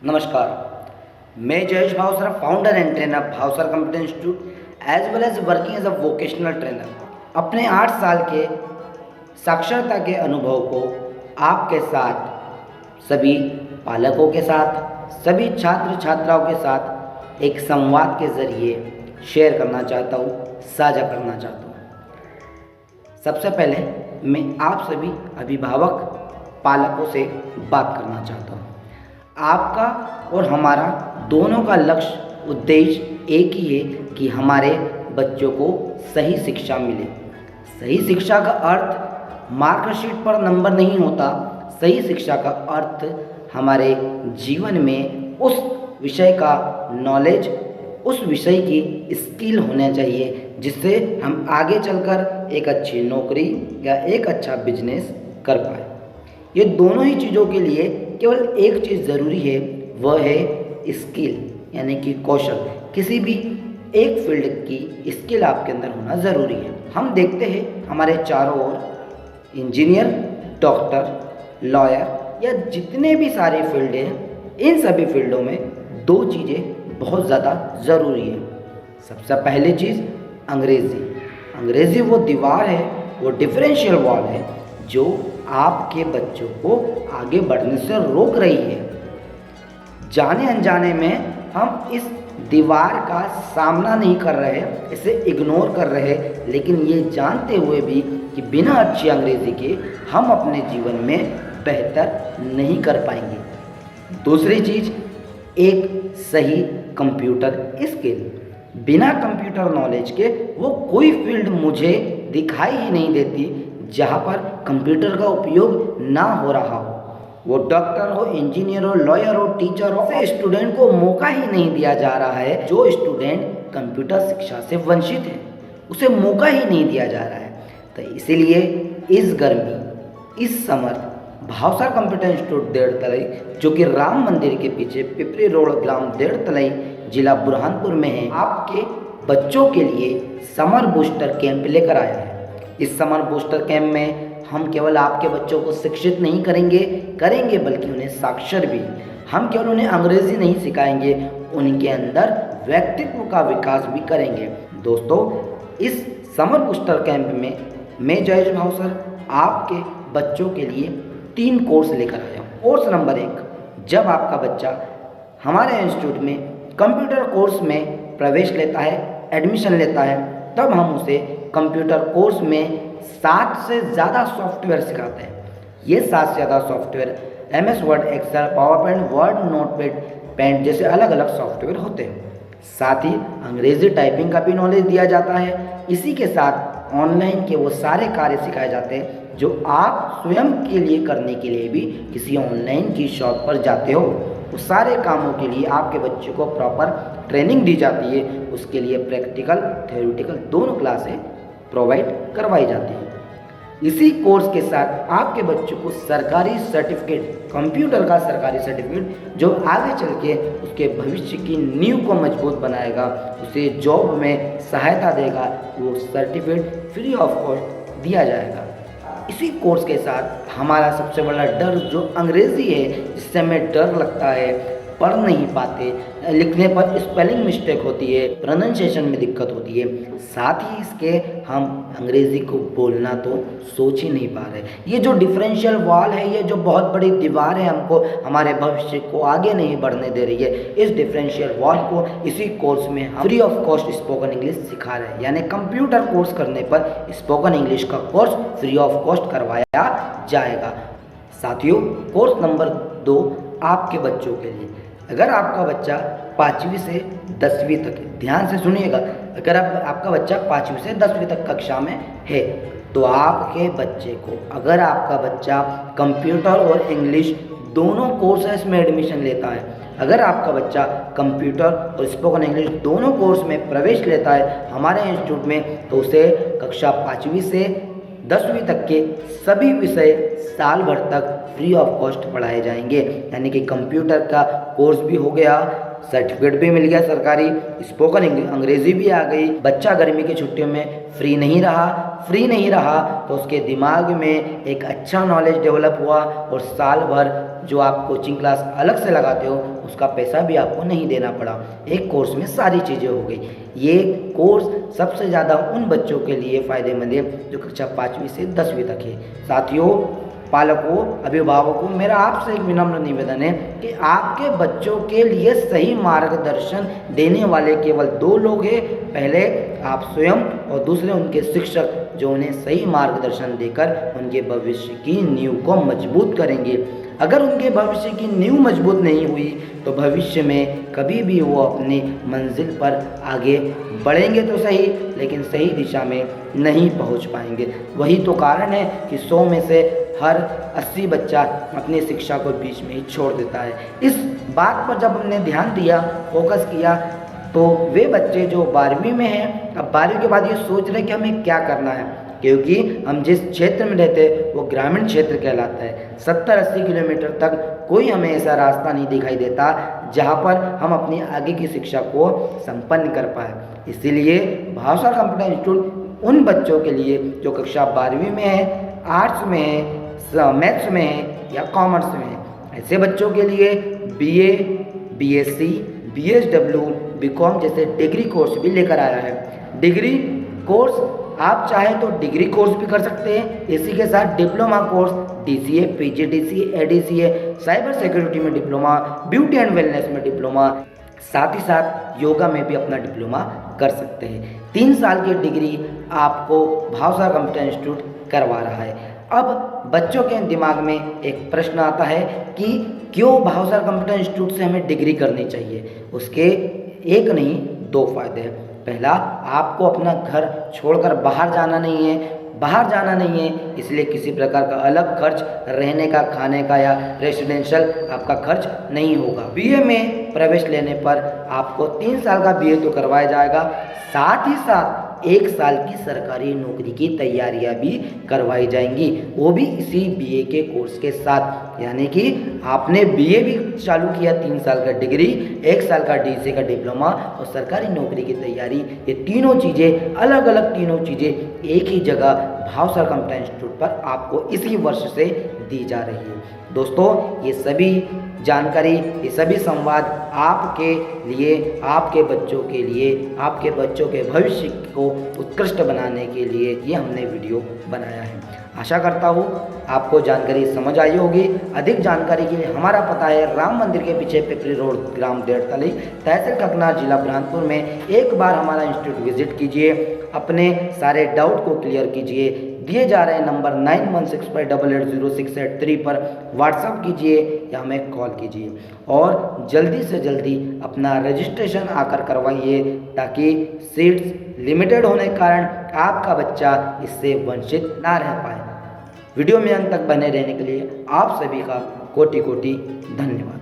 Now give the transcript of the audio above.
नमस्कार, मैं Jayesh Bhavsar, founder and trainer Bhavsar computer institute as well as working as a vocational trainer. अपने 8 साल के साक्षरता के अनुभव को आपके साथ, सभी पालकों के साथ, सभी छात्र छात्राओं के साथ एक संवाद के ज़रिए शेयर करना चाहता हूँ, साझा करना चाहता हूँ। सबसे पहले मैं आप सभी अभिभावक पालकों से बात करना चाहता हूँ। आपका और हमारा दोनों का लक्ष्य उद्देश्य एक ही है कि हमारे बच्चों को सही शिक्षा मिले। सही शिक्षा का अर्थ मार्कशीट पर नंबर नहीं होता। सही शिक्षा का अर्थ हमारे जीवन में उस विषय का नॉलेज, उस विषय की स्किल होना चाहिए जिससे हम आगे चलकर एक अच्छी नौकरी या एक अच्छा बिजनेस कर पाए। ये दोनों ही चीज़ों के लिए केवल एक चीज़ ज़रूरी है, वह है स्किल, यानी कि कौशल। किसी भी एक फील्ड की स्किल आपके अंदर होना ज़रूरी है। हम देखते हैं हमारे चारों ओर इंजीनियर, डॉक्टर, लॉयर या जितने भी सारे फील्ड हैं, इन सभी फील्डों में दो चीज़ें बहुत ज़्यादा ज़रूरी है। सबसे पहली चीज़ अंग्रेज़ी। अंग्रेज़ी वो दीवार है, वो डिफरेंशियल वॉल है जो आपके बच्चों को आगे बढ़ने से रोक रही है। जाने अनजाने में हम इस दीवार का सामना नहीं कर रहे, इसे इग्नोर कर रहे, लेकिन ये जानते हुए भी कि बिना अच्छी अंग्रेज़ी के हम अपने जीवन में बेहतर नहीं कर पाएंगे। दूसरी चीज़, एक सही कंप्यूटर स्किल। बिना कंप्यूटर नॉलेज के वो कोई फील्ड मुझे दिखाई ही नहीं देती जहाँ पर कंप्यूटर का उपयोग ना हो रहा हो। वो डॉक्टर हो, इंजीनियर हो, लॉयर हो, टीचर हो, स्टूडेंट को मौका ही नहीं दिया जा रहा है। जो स्टूडेंट कंप्यूटर शिक्षा से वंचित है उसे मौका ही नहीं दिया जा रहा है। तो इसीलिए इस गर्मी, इस समर भावसर कंप्यूटर इंस्टीट्यूट डेढ़ तलई, जो कि राम मंदिर के पीछे पिपरी रोड, ग्राम डेढ़ तलई, जिला बुरहानपुर में है, आपके बच्चों के लिए समर बूस्टर कैंप लेकर आया है। इस समर बूस्टर कैंप में हम केवल आपके बच्चों को शिक्षित नहीं करेंगे बल्कि उन्हें साक्षर भी। हम केवल उन्हें अंग्रेज़ी नहीं सिखाएंगे, उनके अंदर व्यक्तित्व का विकास भी करेंगे। दोस्तों, इस समर बूस्टर कैंप में मैं जयेश भावसर आपके बच्चों के लिए 3 कोर्स लेकर आया हूँ। कोर्स नंबर 1, जब आपका बच्चा हमारे इंस्टीट्यूट में कंप्यूटर कोर्स में प्रवेश लेता है, एडमिशन लेता है, तब हम उसे कंप्यूटर कोर्स में 7 से ज़्यादा सॉफ्टवेयर सिखाते हैं। ये 7 से ज़्यादा software MS word, excel, power point, word, notepad, paint जैसे अलग अलग सॉफ्टवेयर होते हैं। साथ ही अंग्रेज़ी टाइपिंग का भी नॉलेज दिया जाता है। इसी के साथ ऑनलाइन के वो सारे कार्य सिखाए जाते हैं जो आप स्वयं के लिए करने के लिए भी किसी ऑनलाइन की शॉप पर जाते हो। उस सारे कामों के लिए आपके बच्चे को प्रॉपर ट्रेनिंग दी जाती है। उसके लिए प्रैक्टिकल, थ्योरेटिकल दोनों क्लासें प्रोवाइड करवाई जाती है। इसी कोर्स के साथ आपके बच्चों को सरकारी सर्टिफिकेट, कंप्यूटर का सरकारी सर्टिफिकेट, जो आगे चल के उसके भविष्य की नींव को मजबूत बनाएगा, उसे जॉब में सहायता देगा, वो सर्टिफिकेट फ्री ऑफ कॉस्ट दिया जाएगा। इसी कोर्स के साथ हमारा सबसे बड़ा डर जो अंग्रेज़ी है, जिससे हमें डर लगता है, पढ़ नहीं पाते, लिखने पर स्पेलिंग मिस्टेक होती है, प्रोनाउंसिएशन में दिक्कत होती है, साथ ही इसके हम अंग्रेज़ी को बोलना तो सोच ही नहीं पा रहे। ये जो डिफरेंशियल वॉल है, ये जो बहुत बड़ी दीवार है, हमको हमारे भविष्य को आगे नहीं बढ़ने दे रही है। इस डिफरेंशियल वॉल को इसी कोर्स में हम free of cost spoken English सिखा रहे हैं। यानी कंप्यूटर कोर्स करने पर स्पोकन इंग्लिश का कोर्स फ्री ऑफ कॉस्ट करवाया जाएगा। साथियों, कोर्स नंबर 2 आपके बच्चों के लिए। अगर आपका बच्चा 5वीं से 10वीं तक, ध्यान से सुनिएगा, अगर आपका बच्चा 5वीं से 10वीं तक कक्षा में है, तो आपके बच्चे को, अगर आपका बच्चा कंप्यूटर और इंग्लिश दोनों कोर्सेस में एडमिशन लेता है, अगर आपका बच्चा कंप्यूटर और स्पोकन इंग्लिश दोनों कोर्स में प्रवेश लेता है हमारे इंस्टीट्यूट में, तो उसे कक्षा 5वीं से 10वीं तक के सभी विषय साल भर तक फ्री ऑफ कॉस्ट पढ़ाए जाएंगे। यानी कि कंप्यूटर का कोर्स भी हो गया, सर्टिफिकेट भी मिल गया सरकारी, स्पोकन अंग्रेज़ी भी आ गई। बच्चा गर्मी की छुट्टियों में फ्री नहीं रहा तो उसके दिमाग में एक अच्छा नॉलेज डेवलप हुआ और साल भर जो आप कोचिंग क्लास अलग से लगाते हो उसका पैसा भी आपको नहीं देना पड़ा। एक कोर्स में सारी चीज़ें हो गई। ये कोर्स सबसे ज़्यादा उन बच्चों के लिए फ़ायदेमंद है जो कक्षा 5वीं से 10वीं तक है। साथियों, पालकों, अभिभावकों, मेरा आपसे एक विनम्र निवेदन है कि आपके बच्चों के लिए सही मार्गदर्शन देने वाले केवल 2 लोग हैं। पहले आप स्वयं और दूसरे उनके शिक्षक, जो उन्हें सही मार्गदर्शन देकर उनके भविष्य की नींव को मजबूत करेंगे। अगर उनके भविष्य की नींव मजबूत नहीं हुई तो भविष्य में कभी भी वो अपनी मंजिल पर आगे बढ़ेंगे तो सही, लेकिन सही दिशा में नहीं पहुंच पाएंगे। वही तो कारण है कि 100 में से हर 80 बच्चा अपनी शिक्षा को बीच में ही छोड़ देता है। इस बात पर जब हमने ध्यान दिया, फोकस किया, तो वे बच्चे जो 12वीं में हैं, अब 12वीं के बाद ये सोच रहे हैं कि हमें क्या करना है, क्योंकि हम जिस क्षेत्र में रहते हैं वो ग्रामीण क्षेत्र कहलाता है। 70-80 किलोमीटर तक कोई हमें ऐसा रास्ता नहीं दिखाई देता जहाँ पर हम अपनी आगे की शिक्षा को संपन्न कर पाए। इसीलिए भावसार कंप्यूटर इंस्टीट्यूट उन बच्चों के लिए जो कक्षा 12वीं में है, आर्ट्स में है, मैथ्स में है या कॉमर्स में है, ऐसे बच्चों के लिए BA, BSc, BSW, BCom जैसे डिग्री कोर्स भी लेकर आया है। डिग्री कोर्स आप चाहे तो डिग्री कोर्स भी कर सकते हैं, इसी के साथ diploma course DCA, PGDCA, ADCA, cyber security में डिप्लोमा, ब्यूटी एंड वेलनेस में डिप्लोमा, साथ ही साथ योगा में भी अपना डिप्लोमा कर सकते हैं। 3 साल की डिग्री आपको भावसार कंप्यूटर इंस्टीट्यूट करवा रहा है। अब बच्चों के दिमाग में एक प्रश्न आता है कि क्यों भावसार कंप्यूटर इंस्टीट्यूट से हमें डिग्री करनी चाहिए। उसके एक नहीं 2 फायदे हैं। पहला, आपको अपना घर छोड़कर बाहर जाना नहीं है, इसलिए किसी प्रकार का अलग खर्च, रहने का, खाने का या रेसिडेंशियल आपका खर्च नहीं होगा। BA में प्रवेश लेने पर आपको 3 साल का BA तो करवाया जाएगा, साथ ही साथ 1 साल की सरकारी नौकरी की तैयारियां भी करवाई जाएंगी, वो भी इसी BA के कोर्स के साथ। यानी कि आपने BA भी चालू किया, 3 साल का डिग्री, 1 साल का DCA का डिप्लोमा और सरकारी नौकरी की तैयारी, ये तीनों चीज़ें, अलग अलग तीनों चीज़ें एक ही जगह भावसार कंप्यूटर इंस्टीट्यूट पर आपको इसी वर्ष से दी जा रही है। दोस्तों, ये सभी जानकारी, ये सभी संवाद आपके लिए, आपके बच्चों के लिए, आपके बच्चों के भविष्य को उत्कृष्ट बनाने के लिए ये हमने वीडियो बनाया है। आशा करता हूँ आपको जानकारी समझ आई होगी। अधिक जानकारी के लिए हमारा पता है राम मंदिर के पीछे पिपरी रोड, ग्राम डेढ़तली, तहसील ककनार, जिला बुरहानपुर में। एक बार हमारा इंस्टीट्यूट विजिट कीजिए, अपने सारे डाउट को क्लियर कीजिए। दिए जा रहे नंबर 9165880683 पर व्हाट्सअप कीजिए या हमें कॉल कीजिए और जल्दी से जल्दी अपना रजिस्ट्रेशन आकर करवाइए, ताकि सीट्स लिमिटेड होने के कारण आपका बच्चा इससे वंचित ना रह पाए। वीडियो में अंत तक बने रहने के लिए आप सभी का कोटि कोटि धन्यवाद।